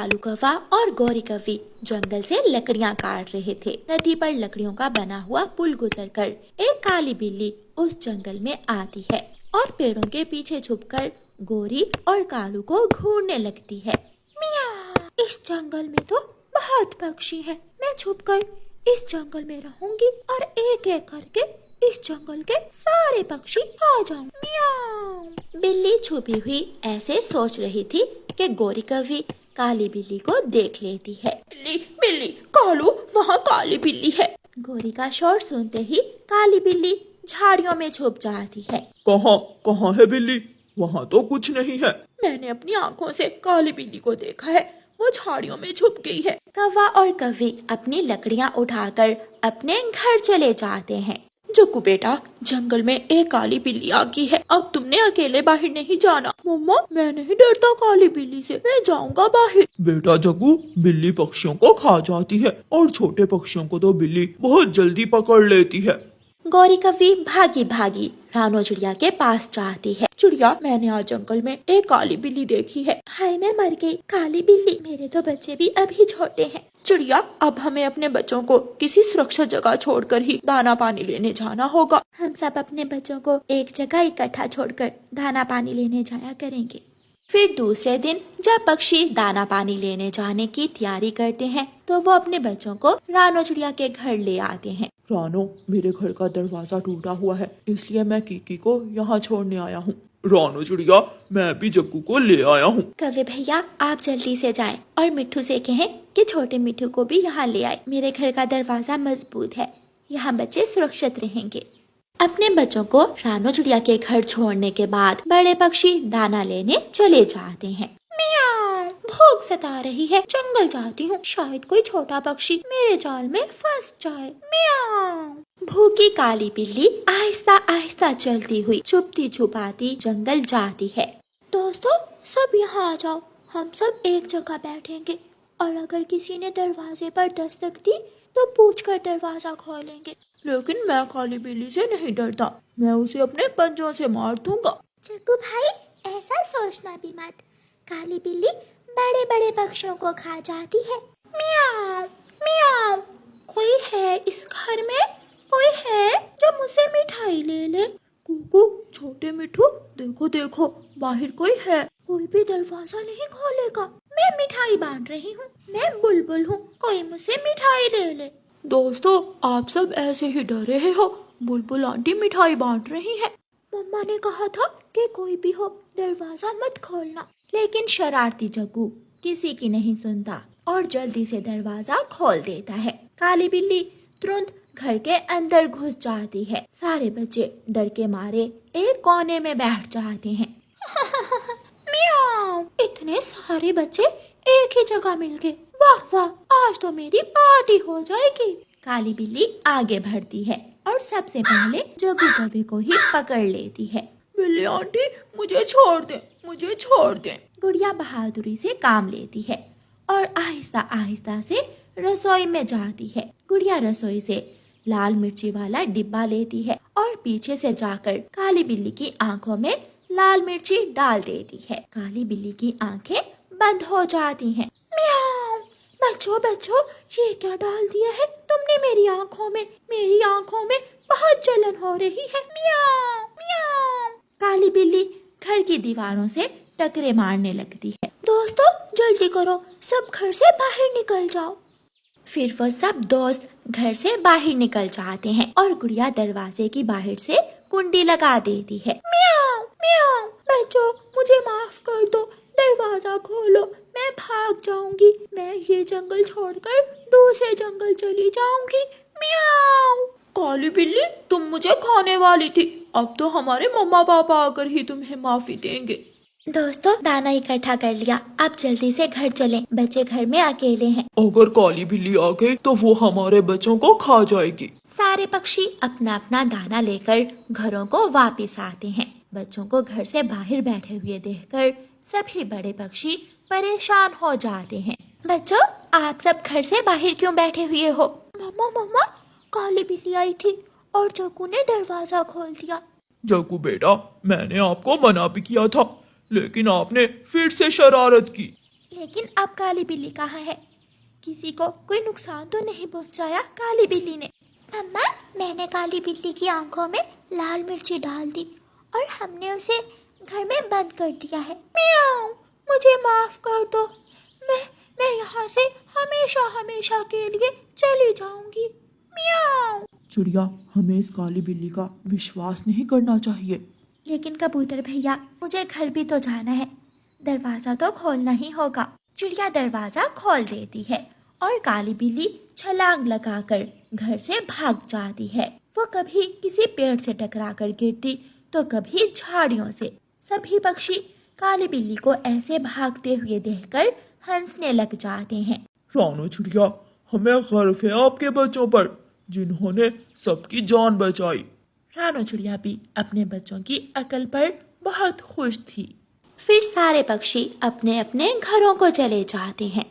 कालू कौवा और गौरी कौवी जंगल से लकड़ियाँ काट रहे थे। नदी पर लकड़ियों का बना हुआ पुल गुजरकर एक काली बिल्ली उस जंगल में आती है और पेड़ों के पीछे छुपकर गौरी और कालू को घूरने लगती है। मियाँ, इस जंगल में तो बहुत पक्षी हैं। मैं छुपकर इस जंगल में रहूंगी और एक एक करके इस जंगल के सारे पक्षी आ जाऊं। मियाँ। बिल्ली छुपी हुई ऐसे सोच रही थी कि गौरी कौवी काली बिल्ली को देख लेती है। बिल्ली बिल्ली कालू, वहाँ काली बिल्ली है। गौरी का शोर सुनते ही काली बिल्ली झाड़ियों में छुप जाती है। कहाँ कहाँ है बिल्ली? वहाँ तो कुछ नहीं है। मैंने अपनी आँखों से काली बिल्ली को देखा है, वो झाड़ियों में छुप गई है। कौवा और कौवी अपनी लकड़ियाँ उठाकर अपने घर चले जाते हैं। जग्गू बेटा, जंगल में एक काली बिल्ली आ गई है, अब तुमने अकेले बाहर नहीं जाना। मम्मा, मैं नहीं डरता काली बिल्ली से, मैं जाऊंगा बाहर। बेटा जग्गू, बिल्ली पक्षियों को खा जाती है और छोटे पक्षियों को तो बिल्ली बहुत जल्दी पकड़ लेती है। गौरी कौवी भागी भागी रानो चिड़िया के पास जाती है। चिड़िया, मैंने आज जंगल में एक काली बिल्ली देखी है। हाय, मैं मर गई। काली बिल्ली, मेरे तो बच्चे भी अभी छोटे हैं। चिड़िया, अब हमें अपने बच्चों को किसी सुरक्षित जगह छोड़कर ही दाना पानी लेने जाना होगा। हम सब अपने बच्चों को एक जगह इकट्ठा छोड़कर दाना पानी लेने जाया करेंगे। फिर दूसरे दिन जब पक्षी दाना पानी लेने जाने की तैयारी करते हैं तो वो अपने बच्चों को रानो चिड़िया के घर ले आते हैं। रानो, मेरे घर का दरवाजा टूटा हुआ है, इसलिए मैं कीकी को यहाँ छोड़ने आया हूँ। रानो चिड़िया, मैं भी जग्गू को ले आया हूँ। कौवे भैया, आप जल्दी से जाएं और मिट्ठू से कहें कि छोटे मिट्ठू को भी यहाँ ले आए। मेरे घर का दरवाजा मजबूत है, यहाँ बच्चे सुरक्षित रहेंगे। अपने बच्चों को रानो चिड़िया के घर छोड़ने के बाद बड़े पक्षी दाना लेने चले जाते हैं। मियाँ, भूख सता रही है, जंगल जाती हूँ, शायद कोई छोटा पक्षी मेरे जाल में फंस जाए। मियाँ। भूखी काली बिल्ली आहिस्ता आहिस्ता चलती हुई छुपती छुपाती जंगल जाती है। दोस्तों, सब यहाँ आ जाओ, हम सब एक जगह बैठेंगे और अगर किसी ने दरवाजे पर दस्तक दी तो पूछकर दरवाजा खोलेंगे। लेकिन मैं काली बिल्ली से नहीं डरता, मैं उसे अपने पंजों से मार दूंगा। जग्गू भाई, ऐसा सोचना भी मत, काली बिल्ली बड़े बड़े पक्षियों को खा जाती है। मियाँ मियाँ, कोई है इस घर में? कोई है जो मुझसे मिठाई ले ले? कुकू, छोटे मिठू, देखो देखो, बाहर कोई है। कोई भी दरवाजा नहीं खोलेगा। मैं मिठाई बांट रही हूँ, मैं बुलबुल हूँ, कोई मुझसे मिठाई ले ले। दोस्तों, आप सब ऐसे ही डर रहे हो, बुलबुल आंटी मिठाई बांट रही है। मम्मा ने कहा था कि कोई भी हो दरवाजा मत खोलना, लेकिन शरारती जग्गू किसी की नहीं सुनता और जल्दी से दरवाजा खोल देता है। काली बिल्ली तुरंत घर के अंदर घुस जाती है। सारे बच्चे डर के मारे एक कोने में बैठ जाते हैं। मियाँ, इतने सारे बच्चे एक ही जगह मिल गए, वाह वाह, आज तो मेरी पार्टी हो जाएगी। काली बिल्ली आगे बढ़ती है और सबसे पहले जग्गू कौवे को ही पकड़ लेती है। बिल्ली आंटी, मुझे छोड़ दे, मुझे छोड़ दे। गुड़िया बहादुरी से काम लेती है और आहिस्ता आहिस्ता से रसोई में जाती है। गुड़िया रसोई से लाल मिर्ची वाला डिब्बा लेती है और पीछे से जाकर काली बिल्ली की आंखों में लाल मिर्ची डाल देती है। काली बिल्ली की आंखें बंद हो जाती हैं। मियाँ, बच्चों बच्चों, ये क्या डाल दिया है तुमने मेरी आंखों में? मेरी आंखों में बहुत जलन हो रही है। मियाँ मियाँ। काली बिल्ली घर की दीवारों से टकरे मारने लगती है। दोस्तों, जल्दी करो, सब घर से बाहर निकल जाओ। फिर वो सब दोस्त घर से बाहर निकल जाते हैं और गुड़िया दरवाजे की बाहर से कुंडी लगा देती है। मियाँ मियाँ, बच्चों मुझे माफ कर दो, दरवाजा खोलो, मैं भाग जाऊंगी, मैं ये जंगल छोड़कर दूसरे जंगल चली जाऊंगी। मियाँ। काली बिल्ली, तुम मुझे खाने वाली थी, अब तो हमारे मम्मा पापा आकर ही तुम्हें माफी देंगे। दोस्तों, दाना इकट्ठा कर लिया, अब जल्दी से घर चलें, बच्चे घर में अकेले हैं। अगर काली बिल्ली आ गई तो वो हमारे बच्चों को खा जाएगी। सारे पक्षी अपना अपना दाना लेकर घरों को वापस आते हैं। बच्चों को घर से बाहर बैठे हुए देखकर सभी बड़े पक्षी परेशान हो जाते हैं। बच्चों, आप सब घर से बाहर क्यों बैठे हुए हो? मम्मा मम्मा, काली बिल्ली आई थी और जग्गू ने दरवाजा खोल दिया। जग्गू बेटा, मैंने आपको मना भी किया था, लेकिन आपने फिर से शरारत की। लेकिन अब काली बिल्ली कहाँ है? किसी को कोई नुकसान तो नहीं पहुंचाया काली बिल्ली ने? मम्मा, मैंने काली बिल्ली की आंखों में लाल मिर्ची डाल दी और हमने उसे घर में बंद कर दिया है। म्याऊं, मुझे माफ कर दो। मैं यहाँ से हमेशा हमेशा के लिए चली जाऊंगी। म्याऊं। चिड़िया, हमें इस काली बिल्ली का विश्वास नहीं करना चाहिए। लेकिन कबूतर भैया, मुझे घर भी तो जाना है, दरवाजा तो खोलना ही होगा। चिड़िया दरवाजा खोल देती है और काली बिल्ली छलांग लगाकर घर से भाग जाती है। वो कभी किसी पेड़ से टकराकर गिरती तो कभी झाड़ियों से। सभी पक्षी काली बिल्ली को ऐसे भागते हुए देखकर हंसने लग जाते हैं। रानो चिड़िया, हमें गर्व है आपके बच्चों पर, जिन्होंने सबकी जान बचाई। रानो चिड़िया भी अपने बच्चों की अकल पर बहुत खुश थी। फिर सारे पक्षी अपने अपने घरों को चले जाते हैं।